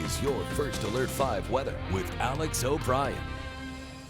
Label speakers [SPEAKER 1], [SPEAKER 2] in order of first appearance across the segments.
[SPEAKER 1] is your First Alert 5 weather with Alex O'Brien.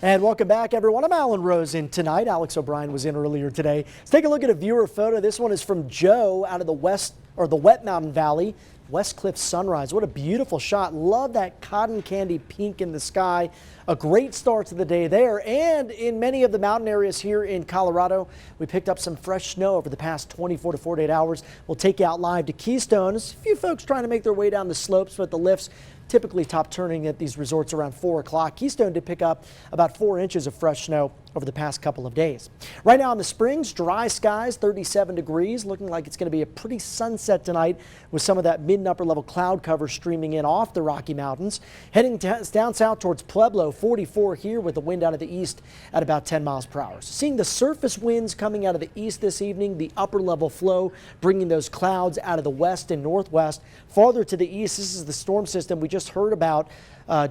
[SPEAKER 2] And welcome back, everyone. I'm Alan Rosen. Tonight, Alex O'Brien was in earlier today. Let's take a look at a viewer photo. This one is from Joe out of the Wet Mountain Valley. WESTCLIFFE sunrise. What a beautiful shot. Love that cotton candy pink in the sky. A great start to the day there. And in many of the mountain areas here in Colorado, we picked up some fresh snow over the past 24 to 48 hours. We'll take you out live to Keystone. There's a few folks trying to make their way down the slopes, but the lifts typically top turning at these resorts around 4 o'clock. Keystone did pick up about 4 inches of fresh snow over the past couple of days. Right now in the Springs, dry skies, 37 degrees, looking like it's going to be a pretty sunset tonight with some of that mid and upper level cloud cover streaming in off the Rocky Mountains. Heading down south towards Pueblo, 44 here with the wind out of the east at about 10 miles per hour. So seeing the surface winds coming out of the east this evening, the upper level flow bringing those clouds out of the west and northwest. Farther to the east, this is the storm system we just heard about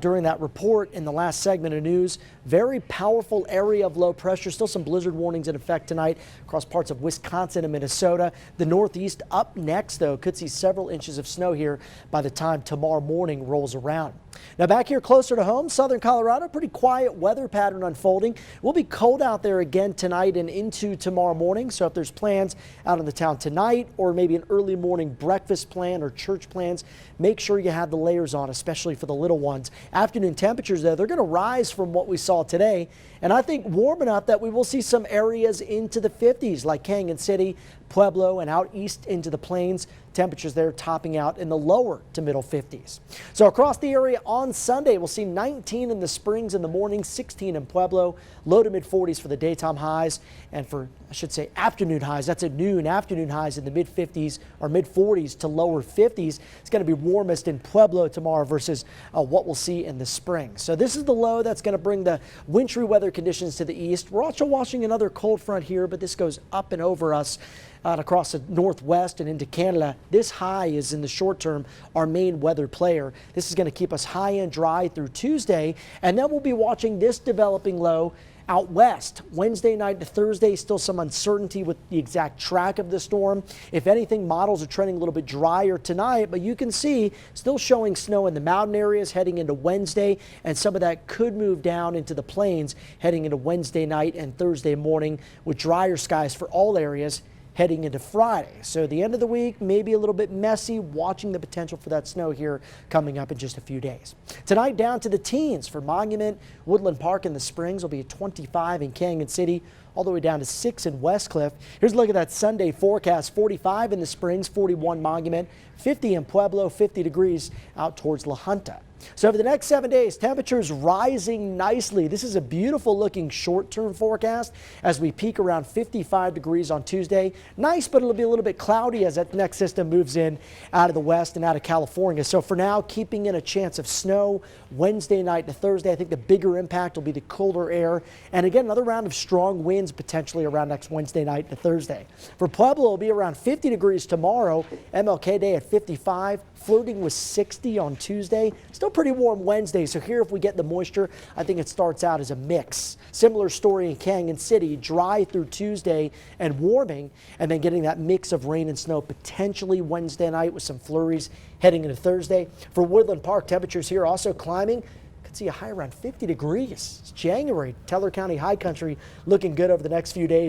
[SPEAKER 2] during that report in the last segment of news. Very powerful area of low pressure. Still some blizzard warnings in effect tonight across parts of Wisconsin and Minnesota. The northeast up next, though, could see several inches of snow here by the time tomorrow morning rolls around. Now back here closer to home, southern Colorado, pretty quiet weather pattern unfolding. We'll be cold out there again tonight and into tomorrow morning. So if there's plans out in the town tonight or maybe an early morning breakfast plan or church plans, make sure you have the layers on, especially for the little ones. Afternoon temperatures, though, they're going to rise from what we saw today. And I think warm enough that we will see some areas into the 50s like Canyon City, Pueblo, and out east into the plains. Temperatures there topping out in the lower to middle 50s. So across the area on Sunday, we'll see 19 in the Springs in the morning, 16 in Pueblo, low to mid 40s for the daytime highs. And for, I should say, afternoon highs, that's at noon, afternoon highs in the mid 50s or mid 40s to lower 50s. It's going to be warmest in Pueblo tomorrow versus what we'll see in the spring. So this is the low that's going to bring the wintry weather conditions to the east. We're also watching another cold front here, but this goes up and over us across the northwest and into Canada. This high is in the short term our main weather player. This is going to keep us high and dry through Tuesday, and then we'll be watching this developing low out west. Wednesday night to Thursday, still some uncertainty with the exact track of the storm. If anything, models are trending a little bit drier tonight, but you can see still showing snow in the mountain areas heading into Wednesday, and some of that could move down into the plains heading into Wednesday night and Thursday morning with drier skies for all areas heading into Friday. So the end of the week may be a little bit messy, watching the potential for that snow here coming up in just a few days. Tonight down to the teens for Monument. Woodland Park in the Springs will be at 25 in Canyon City, all the way down to 6 in WESTCLIFFE. Here's a look at that Sunday forecast. 45 in the Springs, 41 Monument, 50 in Pueblo, 50 degrees out towards La Junta. So over the next 7 days, temperatures rising nicely. This is a beautiful looking short-term forecast as we peak around 55 degrees on Tuesday. Nice, but it'll be a little bit cloudy as that next system moves in out of the west and out of California. So for now, keeping in a chance of snow Wednesday night to Thursday. I think the bigger impact will be the colder air. And again, another round of strong winds potentially around next Wednesday night to Thursday. For Pueblo, it'll be around 50 degrees tomorrow. MLK Day at 55, flirting with 60 on Tuesday. Still pretty warm Wednesday, so here if we get the moisture, I think it starts out as a mix. Similar story in Canyon City, dry through Tuesday and warming, and then getting that mix of rain and snow potentially Wednesday night with some flurries heading into Thursday. For Woodland Park, temperatures here also climbing. Could see a high around 50 degrees. It's January. Teller County High Country looking good over the next few days.